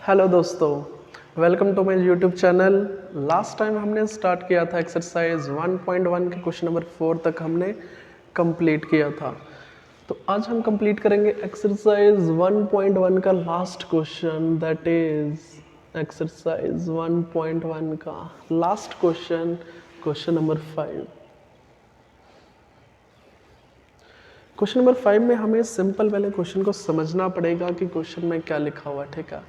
Hello दोस्तों, welcome to my YouTube channel. Last time हमने start किया था एक्सरसाइज 1.1 के क्वेश्चन नंबर 4 तक हमने कंप्लीट किया था। तो आज हम कंप्लीट करेंगे एक्सरसाइज 1.1 का last question, that is exercise 1.1 का last question, question number 5। Question number 5 में हमें सिंपल वाले क्वेश्चन को समझना पड़ेगा कि क्वेश्चन में क्या लिखा हुआ है। ठीक है,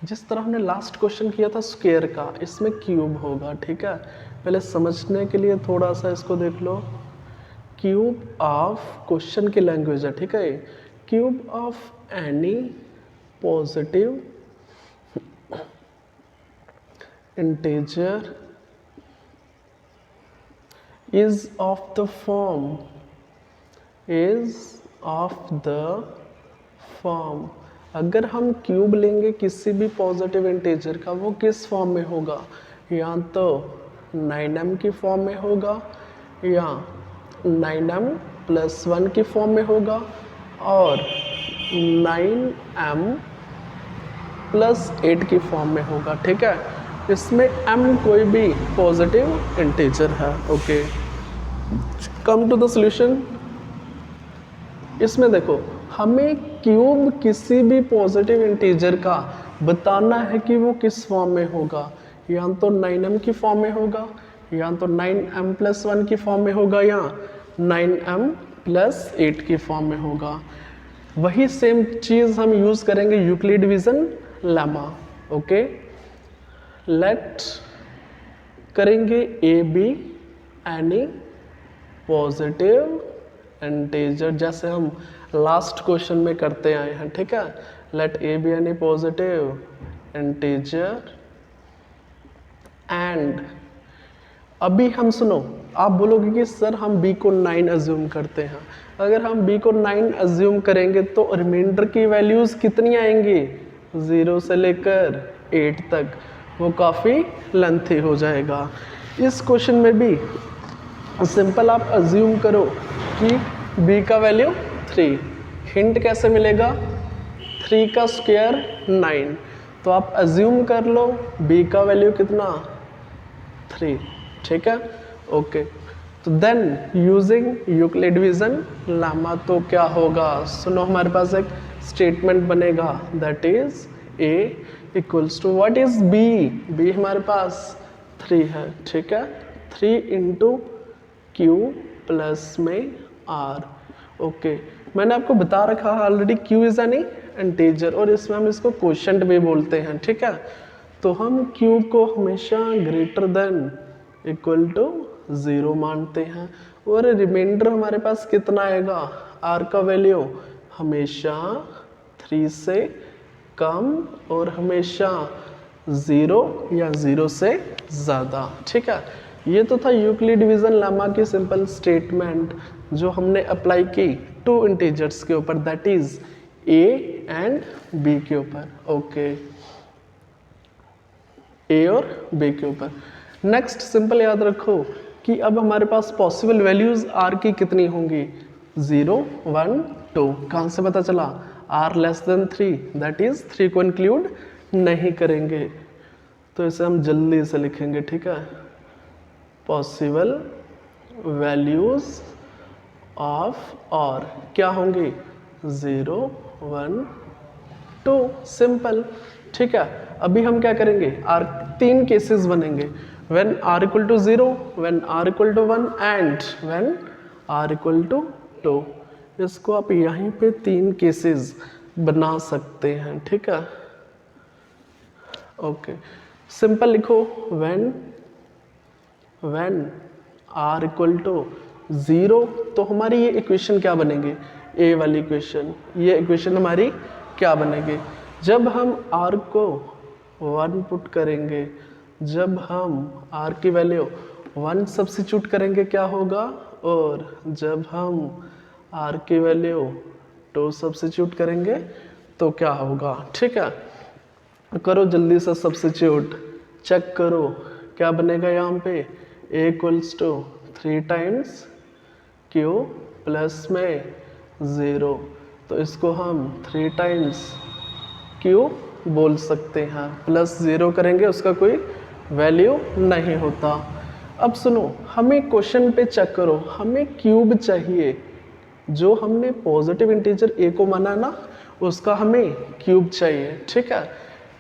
जिस तरह हमने लास्ट क्वेश्चन किया था स्क्वायर का, इसमें क्यूब होगा। ठीक है, पहले समझने के लिए थोड़ा सा इसको देख लो। क्यूब ऑफ क्वेश्चन की लैंग्वेज है। ठीक है, cube of any positive integer is of the form अगर हम क्यूब लेंगे किसी भी पॉजिटिव इंटीजर का, वो किस फॉर्म में होगा? या तो 9m की फॉर्म में होगा, या 9m + 1 की फॉर्म में होगा, और 9m + 8 की फॉर्म में होगा। ठीक है, इसमें m कोई भी पॉजिटिव इंटीजर है। Okay, come to the solution. इसमें देखो, हमें क्यूब किसी भी पॉजिटिव इंटीजर का बताना है कि वो किस फॉर्म में होगा। या तो 9m की फॉर्म में होगा, या तो 9m + 1 की फॉर्म में होगा, या 9m + 8 की फॉर्म में होगा। वही सेम चीज़ हम यूज़ करेंगे Euclid division lemma. Okay, let करेंगे A B any positive integer, जैसे हम लास्ट क्वेश्चन में करते आए हैं। ठीक है, let a B any positive integer and अभी हम सुनो, आप बोलोगे कि सर हम b को 9 अज्यूम करते हैं। अगर हम b को 9 अज्यूम करेंगे तो रिमाइंडर की वैल्यूज कितनी आएंगी? 0 से लेकर 8 तक। वो काफ़ी लेंथी हो जाएगा। इस क्वेश्चन में भी सिंपल आप अज्यूम करो कि b का वैल्यू 3। हिंट कैसे मिलेगा? 3 का स्क्वायर 9, तो आप अज्यूम कर लो b का वैल्यू कितना? 3। ठीक है, ओके। तो then using Euclid division lemma, तो क्या होगा? सुनो, हमारे पास एक स्टेटमेंट बनेगा, that is a equals to what is b? b हमारे पास 3 है। ठीक है, 3 × q प्लस में r। ओके, मैंने आपको बता रखा है already, q is any integer, और इसमें हम इसको क्वोशंट भी बोलते हैं। ठीक है, तो हम q को हमेशा ग्रेटर देन इक्वल टू 0 मानते हैं, और रिमाइंडर हमारे पास कितना आएगा? r का वैल्यू हमेशा 3 से कम और हमेशा 0 या 0 से ज़्यादा। ठीक है, ये तो था यूक्लिड डिवीजन लेमा की सिंपल स्टेटमेंट जो हमने अप्लाई की 2 इंटीजर्स के ऊपर, that is a and b के ऊपर। ओके, a और b के ऊपर। नेक्स्ट सिंपल याद रखो कि अब हमारे पास पॉसिबल वैल्यूज r की कितनी होंगी? 0, 1, 2। कहाँ से पता चला? r <3, दैट इज 3 को इंक्लूड नहीं करेंगे, तो इसे हम जल्दी से लिखेंगे। ठीक है, पॉसिबल वैल्यूज ऑफ और क्या होंगी? 0, 1, 2। सिंपल। ठीक है, अभी हम क्या करेंगे? r 3 केसेस बनेंगे, when r = 0, when r = 1 and when r = 2। इसको आप यहीं पे 3 केसेस बना सकते हैं। ठीक है, ओके, सिंपल लिखो, व्हेन r = 0, तो हमारी ये इक्वेशन क्या बनेगी? a वाली इक्वेशन। ये इक्वेशन हमारी क्या बनेगी? जब हम r को 1 पुट करेंगे, जब हम r की वैल्यू 1 सब्स्टिट्यूट करेंगे क्या होगा? और जब हम r की वैल्यू 2 सब्स्टिट्यूट करेंगे तो क्या होगा? ठीक है, करो जल्दी से सब्स्टिट्यूट, चेक करो क्या बनेगा यहाँ पे। a = 3 टाइम्स q प्लस में 0, तो इसको हम 3 टाइम्स q बोल सकते हैं। प्लस 0 करेंगे उसका कोई वैल्यू नहीं होता। अब सुनो, हमें क्वेश्चन पे चेक करो, हमें क्यूब चाहिए। जो हमने पॉजिटिव इंटीजर ए को माना ना, उसका हमें क्यूब चाहिए। ठीक है,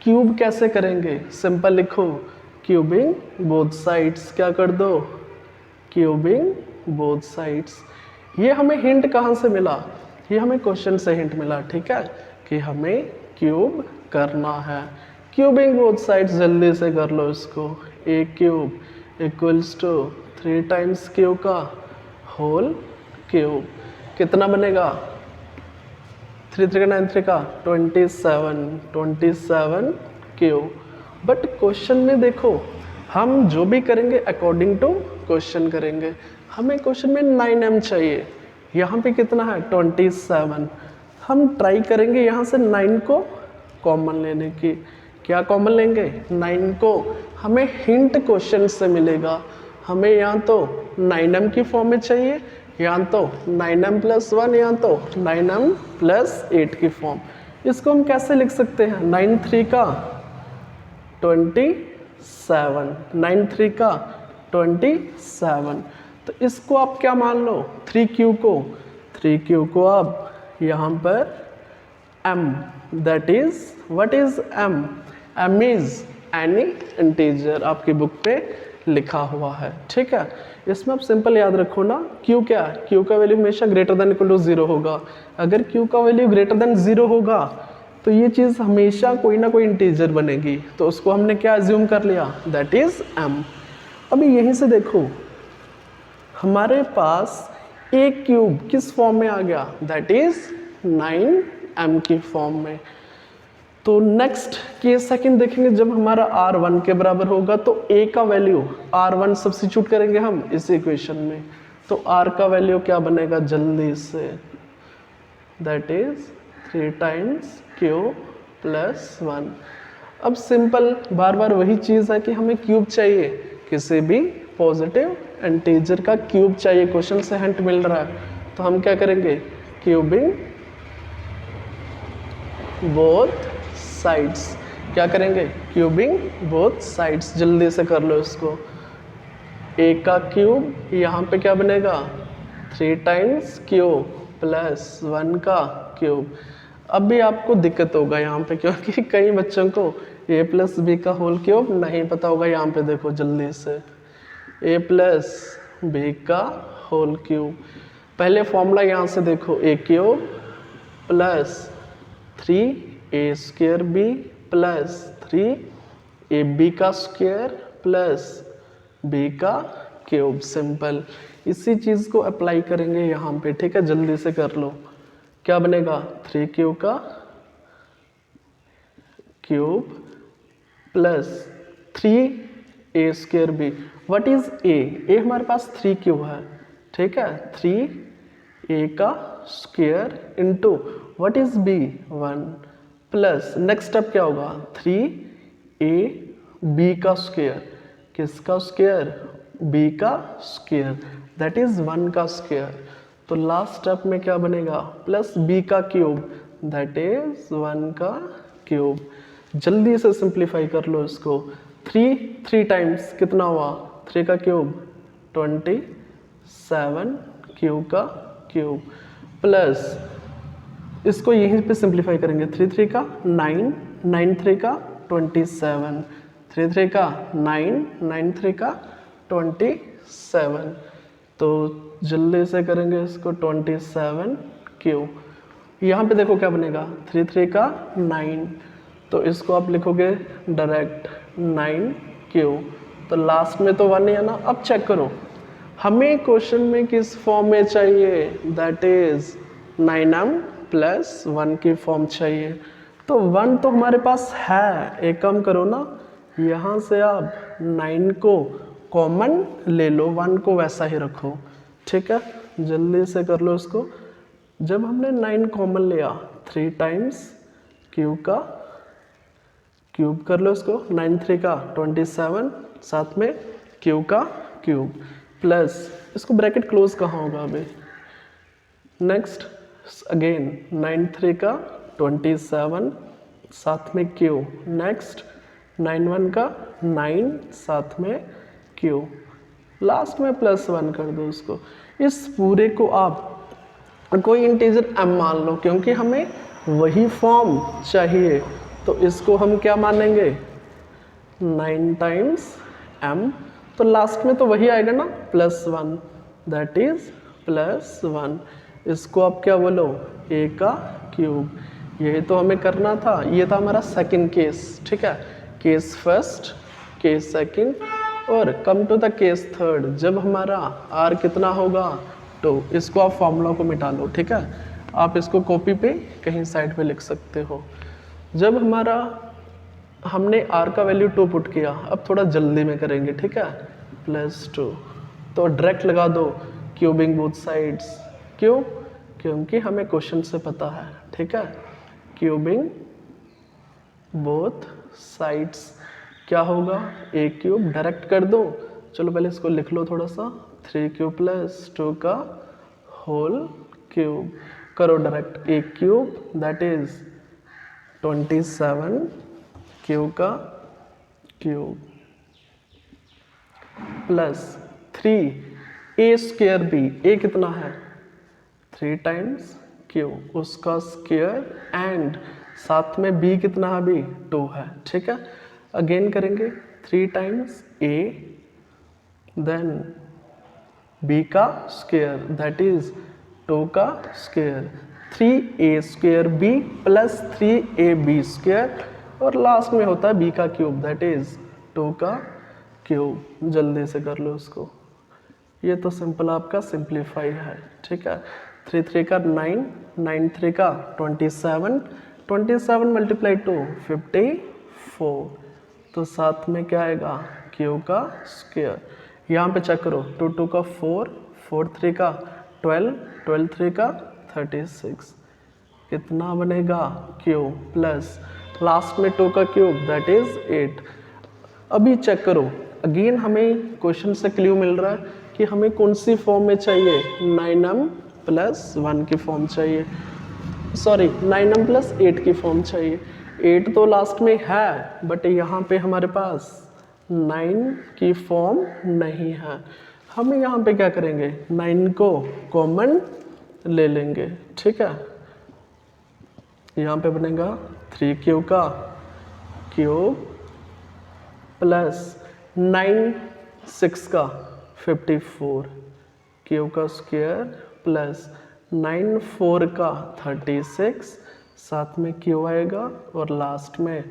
क्यूब कैसे करेंगे? सिंपल लिखो, क्यूबिंग बोथ साइड्स। क्या कर दो? Cubing both sides. ये हमें हिंट कहाँ से मिला? ये हमें क्वेश्चन से हिंट मिला। ठीक है, कि हमें क्यूब करना है। क्यूबिंग बोथ साइड्स जल्दी से कर लो इसको। A cube equals to 3 times Q का होल क्यूब। कितना बनेगा? 3 3 का 9 3 का 27 क्यूब। बट क्वेश्चन में देखो, हम जो भी करेंगे अकॉर्डिंग टू क्वेश्चन करेंगे। हमें क्वेश्चन में 9m चाहिए, यहाँ पे कितना है? 27। हम ट्राई करेंगे यहाँ से 9 को कॉमन लेने की। क्या कॉमन लेंगे? 9 को। हमें हिंट क्वेश्चन से मिलेगा। हमें यहाँ तो 9m की फॉर्म में चाहिए, यहाँ तो 9m + 1, यहाँ तो 9m + 8 की फॉर्म। इसको हम कैसे लिख सकते हैं? 9 3 का 27, 9 3 का 27। तो इसको आप क्या मान लो? 3q को आप यहाँ पर m, that is what is m? m is any integer, आपकी बुक पे लिखा हुआ है। ठीक है, इसमें आप सिंपल याद रखो ना, q क्या है? q का वैल्यू हमेशा >= 0 होगा। अगर q का वैल्यू >0 होगा तो ये चीज़ हमेशा कोई ना कोई इंटीजर बनेगी। तो उसको हमने क्या एज्यूम कर लिया? That is m। अभी यहीं से देखो, हमारे पास a क्यूब किस फॉर्म में आ गया? दैट इज 9m की फॉर्म में। तो नेक्स्ट केस सेकंड देखेंगे, जब हमारा r1 के बराबर होगा तो a का वैल्यू r1 सब्स्टिट्यूट करेंगे हम इस इक्वेशन में, तो r का वैल्यू क्या बनेगा? जल्दी से, दैट इज 3 टाइम्स q + 1। अब सिंपल बार बार वही चीज़ है कि हमें क्यूब चाहिए, किसी भी पॉजिटिव इंटीजर का क्यूब चाहिए। क्वेश्चन से हिंट मिल रहा है, तो हम क्या करेंगे? Cubing both sides. क्या करेंगे? Cubing both sides. जल्दी से कर लो इसको। a का क्यूब यहाँ पे क्या बनेगा? 3 टाइम्स q + 1 का क्यूब। अब भी आपको दिक्कत होगा यहाँ पे, क्योंकि कई बच्चों को a + b का होल क्यूब नहीं पता होगा। यहाँ पे देखो जल्दी से, a + b का होल क्यूब। पहले फॉर्मूला यहाँ से देखो, a cube + 3a² b + 3ab का स्क्वायर + b का क्यूब। सिंपल इसी चीज़ को अप्लाई करेंगे यहाँ पे। ठीक है, जल्दी से कर लो। क्या बनेगा? 3q का cube + 3a² b। What is a? a हमारे पास 3q है। ठीक है, 3a का square into what is b? 1 plus next step क्या होगा? 3ab का स्क्वायर। किसका स्क्वायर? b का स्क्वायर, दैट इज 1 का स्क्वायर। तो लास्ट स्टेप में क्या बनेगा? प्लस b का क्यूब, दैट इज 1 का क्यूब। जल्दी से सिंप्लीफाई कर लो इसको। 3 टाइम्स कितना हुआ? 3 का क्यूब 27, क्यू का क्यूब, प्लस इसको यहीं पे सिंप्लीफाई करेंगे। 3 3 का 9, 9 3 का 27, 3 3 का 9, 9 3 का 27। तो जल्दी से करेंगे इसको 27 क्यूब। यहाँ पे देखो क्या बनेगा? 3 3 का 9, तो इसको आप लिखोगे डायरेक्ट 9 क्यूब। तो लास्ट में तो 1 है ना। अब चेक करो, हमें क्वेश्चन में किस फॉर्म में चाहिए? दैट इज 9m + 1 की फॉर्म चाहिए। तो 1 तो हमारे पास है, एक काम करो ना, यहाँ से आप 9 को कॉमन ले लो, 1 को वैसा ही रखो। ठीक है, जल्दी से कर लो इसको। जब हमने 9 कॉमन लिया, 3 टाइम्स क्यू का क्यूब कर लो इसको, 9 3 का 27, साथ में क्यू का क्यूब, प्लस इसको ब्रैकेट क्लोज कहाँ होगा अभी? नेक्स्ट अगेन 9 3 का 27 साथ में क्यू, नेक्स्ट 9 1 का 9 साथ में क्यू, लास्ट में +1 कर दो उसको। इस पूरे को आप कोई इंटीजर m मान लो, क्योंकि हमें वही फॉर्म चाहिए, तो इसको हम क्या मानेंगे 9 टाइम्स m, तो लास्ट में तो वही आएगा ना +1, दैट इज +1। इसको आप क्या बोलो a का क्यूब। यही तो हमें करना था, ये था हमारा सेकंड केस, ठीक है, केस फर्स्ट, केस सेकंड, और come to the case third, जब हमारा r कितना होगा, तो इसको आप फॉर्मूला को मिटा लो, ठीक है, आप इसको कॉपी पे कहीं साइड पे लिख सकते हो। जब हमारा हमने r का वैल्यू 2 पुट किया, अब थोड़ा जल्दी में करेंगे, ठीक है, +2, तो डायरेक्ट लगा दो क्यूबिंग बोथ साइड्स। क्यों? क्योंकि हमें क्वेश्चन से पता है, ठीक है, क्यूबिंग बोथ साइड्स क्या होगा, a क्यूब, डायरेक्ट कर दो। चलो पहले इसको लिख लो थोड़ा सा, 3 + 2 का होल क्यूब, करो direct, a cube that is 27 Q का क्यूब +3 a² b, a कितना है 3 टाइम्स क्यू, उसका स्क्वायर, एंड साथ में b कितना है, b 2 है, ठीक है। अगेन करेंगे 3 टाइम्स a, देन b का स्क्वायर दैट इज 2 का स्क्वायर, 3a² b + 3ab², और लास्ट में होता है b का क्यूब दैट इज 2 का क्यूब। जल्दी से कर लो इसको, ये तो सिंपल आपका सिंप्लीफाई है, ठीक है। 3 3 का 9, 9 3 का 27, 27 × 2 54, तो साथ में क्या आएगा क्यू का स्क्वायर। यहाँ पे चेक करो, 2 2 का 4, 4 3 का 12, 12 3 का 36, कितना बनेगा क्यू, प्लस लास्ट में 2 का क्यूब दैट इज 8। अभी चेक करो, अगेन हमें क्वेश्चन से क्ल्यू मिल रहा है कि हमें कौन सी फॉर्म में चाहिए, 9m + 1 की फॉर्म चाहिए, सॉरी 9m + 8 की फॉर्म चाहिए। 8 तो लास्ट में है, बट यहाँ पे हमारे पास 9 की फॉर्म नहीं है। हम यहाँ पे क्या करेंगे, 9 को कॉमन ले लेंगे, ठीक है। यहाँ पे बनेगा 3q का क्यूब +9 6 का 54 क्यू का स्क्वायर +9 4 का 36, साथ में क्यू आएगा और लास्ट में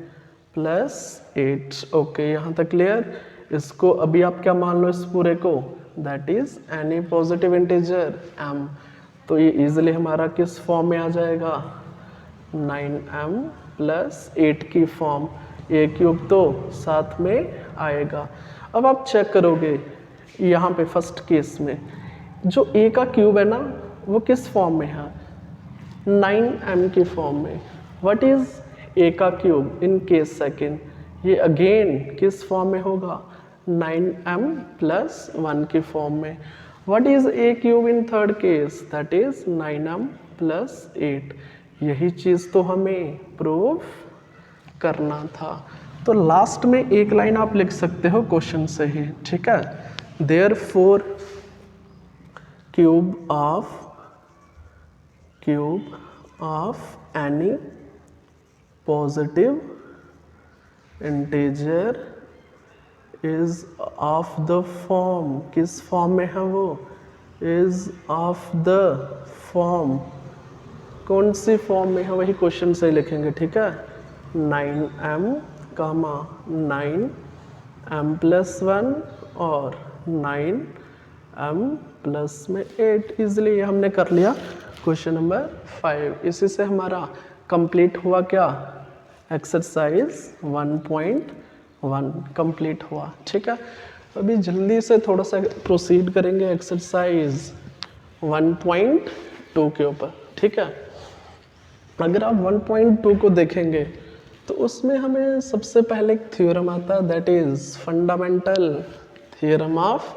+8। ओके, यहाँ तक क्लियर। इसको अभी आप क्या मान लो इस पूरे को, that is any positive integer m, तो ये इजीली हमारा किस फॉर्म में आ जाएगा, 9m + 8 की फॉर्म, a क्यूब तो साथ में आएगा। अब आप चेक करोगे यहाँ पे फर्स्ट केस में जो a का क्यूब है ना, वो किस फॉर्म में है, 9m की फॉर्म में। व्हाट इज a का क्यूब इन केस सेकेंड, ये अगेन किस फॉर्म में होगा, 9m + 1 की फॉर्म में। What is a cube in third case, that is 9m + 8। यही चीज़ तो हमें प्रूव करना था। तो लास्ट में एक लाइन आप लिख सकते हो क्वेश्चन से ही, ठीक है। Therefore cube of any positive integer is of the form, किस फॉर्म में है वो, इज ऑफ द फॉर्म, कौन सी फॉर्म में है वही क्वेश्चन से लिखेंगे, ठीक है। 9m, 9m + 1 और 9m + 8, इजीली हमने कर लिया क्वेश्चन नंबर 5। इसी से हमारा कंप्लीट हुआ क्या, एक्सरसाइज 1.1 कंप्लीट हुआ, ठीक है। अभी जल्दी से थोड़ा सा प्रोसीड करेंगे एक्सरसाइज 1.2 के ऊपर, ठीक है। अगर आप 1.2 को देखेंगे तो उसमें हमें सबसे पहले एक थ्योरम आता है, that is fundamental theorem of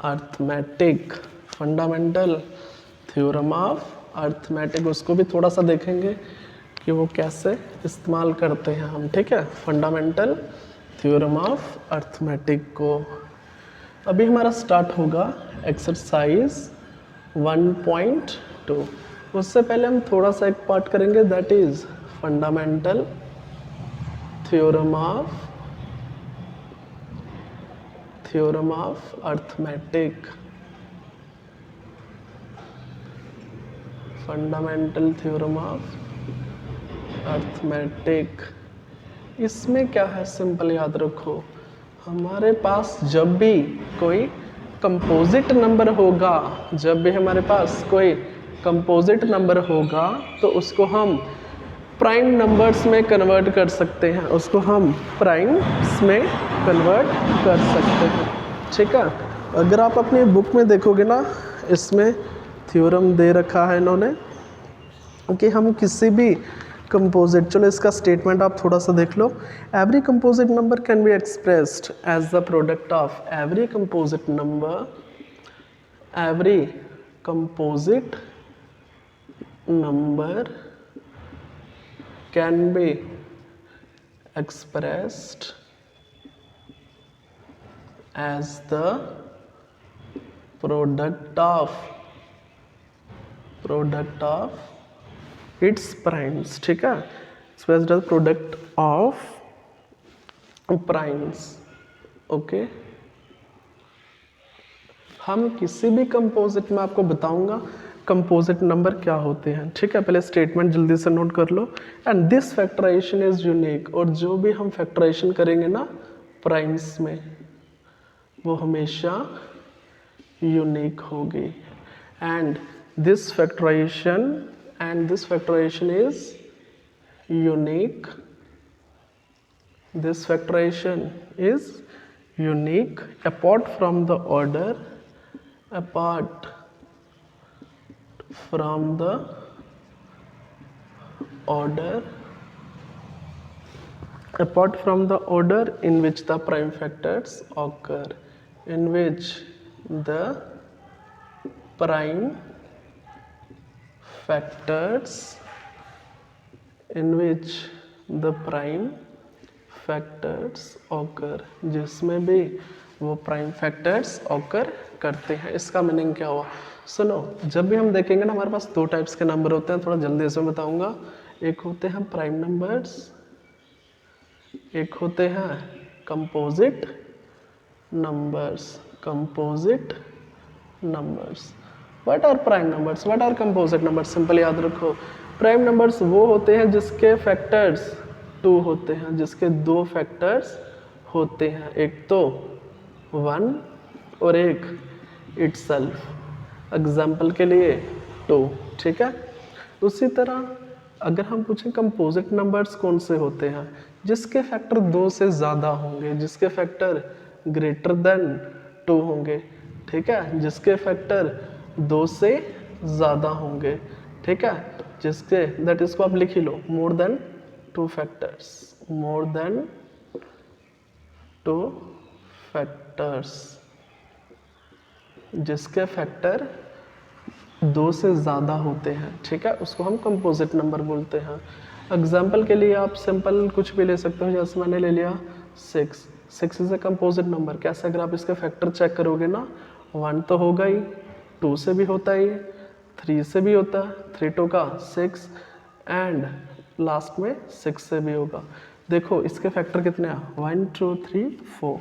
arithmetic, fundamental theorem of arithmetic. उसको भी थोड़ा सा देखेंगे कि वो कैसे इस्तेमाल करते हैं हम, ठीक है, फंडामेंटल थ्योरम ऑफ अर्थमेटिक को। अभी हमारा स्टार्ट होगा एक्सरसाइज 1.2। उससे पहले हम थोड़ा सा एक पार्ट करेंगे, that is fundamental theorem of arithmetic. Fundamental theorem of arithmetic, इसमें क्या है, सिंपल याद रखो, हमारे पास जब भी कोई कंपोजिट नंबर होगा, जब भी हमारे पास कोई कंपोजिट नंबर होगा तो उसको हम प्राइम नंबर्स में कन्वर्ट कर सकते हैं, उसको हम प्राइम्स में कन्वर्ट कर सकते हैं, ठीक है। अगर आप अपनी बुक में देखोगे ना, इसमें थ्योरम दे रखा है इन्होंने कि हम किसी भी कंपोजिट, चलो इसका स्टेटमेंट आप थोड़ा सा देख लो। Every composite number can be expressed as the product of every composite number, every composite number can be expressed as the product of its primes, ठीक है, expressed as product of primes, okay. हम किसी भी composite में, आपको बताऊंगा composite number क्या होते हैं, ठीक है। पहले स्टेटमेंट जल्दी से नोट कर लो। And this factorisation is unique, और जो भी हम फैक्टराइजेशन करेंगे ना प्राइम्स में, वो हमेशा यूनिक होगी। And this factorisation is unique, this factorisation is unique apart from the order in which the prime factors occur, in which the prime factors occur, जिसमें भी वो प्राइम फैक्टर्स ऑकर करते हैं। इसका मीनिंग क्या हुआ, सुनो, जब भी हम देखेंगे ना, हमारे पास दो टाइप्स के नंबर होते हैं, थोड़ा जल्दी से बताऊंगा। एक होते हैं प्राइम नंबर्स, एक होते हैं composite numbers. What are prime numbers, what are composite numbers? Simple याद रखो, प्राइम नंबर्स वो होते हैं जिसके फैक्टर्स 2 होते हैं, जिसके 2 फैक्टर्स होते हैं, एक तो 1 और एक इटसेल्फ। एग्जाम्पल के लिए 2, ठीक है। उसी तरह अगर हम पूछें कंपोजिट नंबर्स कौन से होते हैं, जिसके फैक्टर 2 से ज़्यादा होंगे, जिसके फैक्टर ग्रेटर देन 2 होंगे, ठीक है, जिसके फैक्टर 2 से ज़्यादा होंगे, ठीक है, जिसके, दैट इसको आप लिख ही लो, मोर देन 2 फैक्टर्स, जिसके फैक्टर 2 से ज़्यादा होते हैं, ठीक है, उसको हम कंपोजिट नंबर बोलते हैं। एग्जाम्पल के लिए आप सिंपल कुछ भी ले सकते हो, जैसे मैंने ले लिया 6 इज ए कंपोजिट नंबर। कैसे? अगर आप इसके फैक्टर चेक करोगे ना, 1 तो होगा ही, 2 से भी होता ही, 3 से भी होता है, 3 2 का 6, एंड लास्ट में 6 से भी होगा। देखो इसके फैक्टर कितने हैं, 1 2 3 4।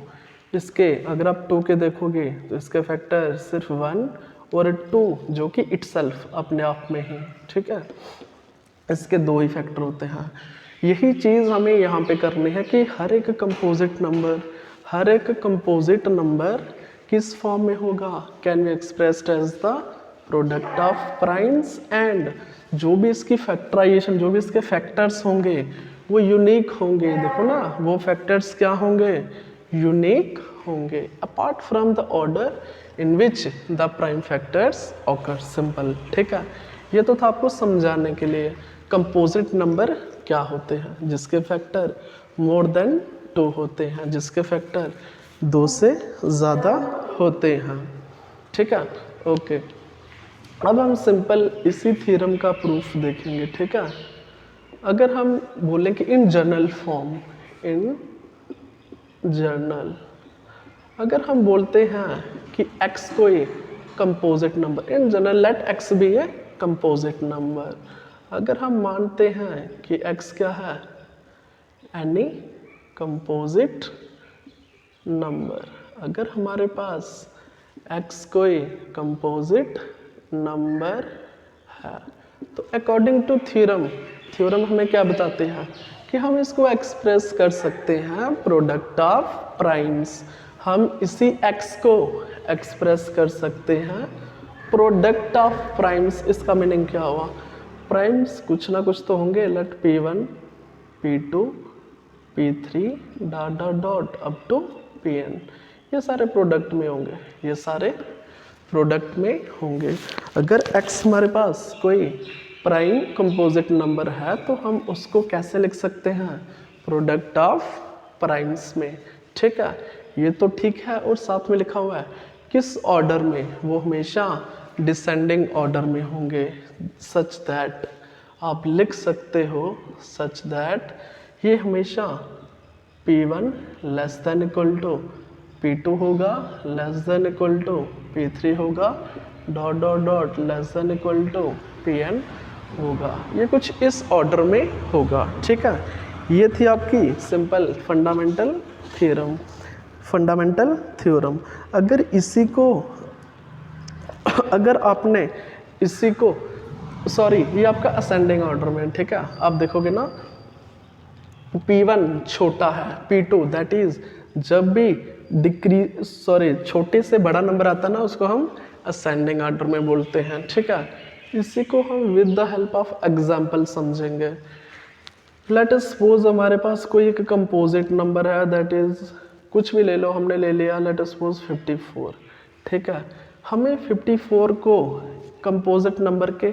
इसके अगर आप 2 के देखोगे तो इसके फैक्टर सिर्फ 1 और 2, जो कि इटसेल्फ अपने आप में ही, ठीक है, इसके 2 ही फैक्टर होते हैं। यही चीज़ हमें यहाँ पे करनी है कि हर एक कंपोजिट नंबर किस फॉर्म में होगा, can be expressed as the product of primes, and जो भी इसकी फैक्टराइजेशन, जो भी इसके फैक्टर्स होंगे वो यूनिक होंगे। देखो ना, वो फैक्टर्स क्या होंगे, यूनिक होंगे, apart from the order in which the prime factors occur. Simple, ठीक है। ये तो था आपको समझाने के लिए कंपोजिट नंबर क्या होते हैं, जिसके फैक्टर मोर देन 2 होते हैं, जिसके फैक्टर 2 से ज़्यादा होते हैं, ठीक है, ओके। अब हम सिंपल इसी थ्योरम का प्रूफ देखेंगे, ठीक है। अगर हम बोलें कि in general form, in general, अगर हम बोलते हैं कि x कोई composite number, in general let x be a composite number, अगर हम मानते हैं कि x क्या है, एनी कंपोजिट नंबर, अगर हमारे पास x कोई कंपोजिट नंबर है तो अकॉर्डिंग टू थ्योरम, थ्योरम हमें क्या बताते हैं कि हम इसको एक्सप्रेस कर सकते हैं प्रोडक्ट ऑफ प्राइम्स, हम इसी x को एक्सप्रेस कर सकते हैं प्रोडक्ट ऑफ प्राइम्स। इसका मीनिंग क्या हुआ, प्राइम्स कुछ ना कुछ तो होंगे, let P1 P2 P3 dot dot dot up to Pn, ये सारे प्रोडक्ट में होंगे, ये सारे प्रोडक्ट में होंगे। अगर x हमारे पास कोई प्राइम कंपोजिट नंबर है तो हम उसको कैसे लिख सकते हैं, प्रोडक्ट ऑफ प्राइम्स में, ठीक है। ये तो ठीक है, और साथ में लिखा हुआ है किस ऑर्डर में, वो हमेशा डिसेंडिंग ऑर्डर में होंगे, सच दैट आप लिख सकते हो, सच दैट ये हमेशा P1 less than equal to P2 होगा, less than equal to P3 होगा, dot dot dot less than equal to Pn होगा, ये कुछ इस ऑर्डर में होगा, ठीक है। ये थी आपकी simple fundamental theorem, fundamental theorem. अगर इसी को, अगर आपने इसी को, सॉरी ये आपका असेंडिंग ऑर्डर में, ठीक है, आप देखोगे ना P1 छोटा है P2, दैट इज जब भी डिक्रीज, सॉरी छोटे से बड़ा नंबर आता है ना उसको हम असेंडिंग ऑर्डर में बोलते हैं, ठीक है। इसी को हम with the help of example समझेंगे। लेट अस सपोज हमारे पास कोई एक कंपोजिट नंबर है, दैट इज कुछ भी ले लो, हमने ले लिया लेट अस सपोज 54, ठीक है। हमें 54 को कंपोजिट नंबर के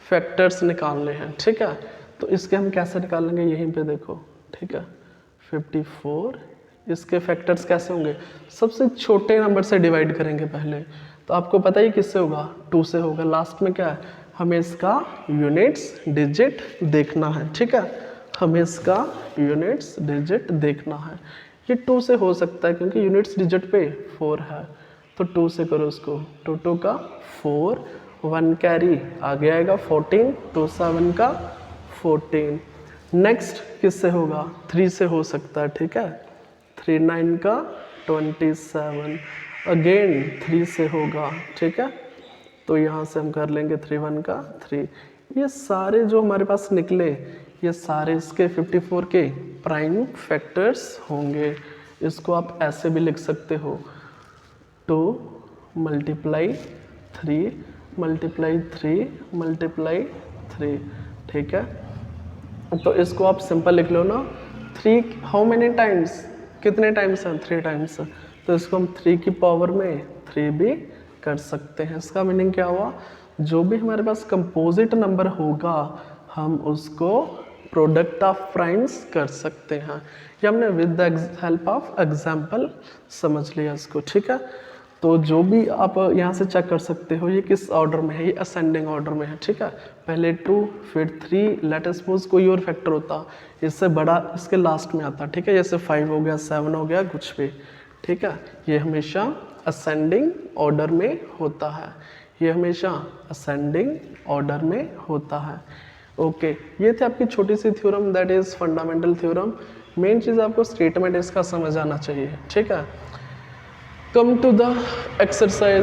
फैक्टर्स निकालने हैं, ठीक है। तो इसके हम कैसे निकालेंगे, यहीं पे देखो, ठीक है। 54 इसके फैक्टर्स कैसे होंगे, सबसे छोटे नंबर से डिवाइड करेंगे पहले, तो आपको पता ही किससे होगा, 2 से होगा। लास्ट में क्या है, हमें इसका यूनिट्स डिजिट देखना है, ठीक है, हमें इसका यूनिट्स डिजिट देखना है। ये 2 से हो सकता है क्योंकि यूनिट्स डिजिट पे 4 है, तो 2 से करो उसको, 2 2 का 4, 1 कैरी आगे आएगा 14, 2 7 का 14। नेक्स्ट किससे होगा, 3 से हो सकता है, ठीक है, 3 9 का 27, अगेन 3 से होगा, ठीक है। तो यहाँ से हम कर लेंगे 3 1 का 3। ये सारे जो हमारे पास निकले, ये सारे इसके 54 के प्राइम फैक्टर्स होंगे। इसको आप ऐसे भी लिख सकते हो, 2 मल्टीप्लाई 3 मल्टीप्लाई 3 मल्टीप्लाई 3, ठीक है। तो इसको आप सिंपल लिख लो ना, 3 हाउ मेनी टाइम्स, कितने टाइम्स हैं, 3 टाइम्स, तो इसको हम 3 की पावर में 3 भी कर सकते हैं। इसका मीनिंग क्या हुआ, जो भी हमारे पास कंपोजिट नंबर होगा हम उसको प्रोडक्ट ऑफ प्राइम्स कर सकते हैं। ये हमने with the help of example समझ लिया इसको, ठीक है। तो जो भी आप यहाँ से चेक कर सकते हो ये किस ऑर्डर में है, ये असेंडिंग ऑर्डर में है, ठीक है। पहले 2 फिर 3, लेट अस सपोज कोई और फैक्टर होता इससे बड़ा इसके लास्ट में आता, ठीक है, जैसे 5 हो गया, 7 हो गया, कुछ भी, ठीक है। ये हमेशा असेंडिंग ऑर्डर में होता है, ये हमेशा असेंडिंग ऑर्डर में होता है। ओके, ये थी आपकी छोटी सी theorem, that is fundamental theorem. Main चीज़ आपको स्टेटमेंट इसका समझ आना चाहिए, ठीक है। Come to the exercise.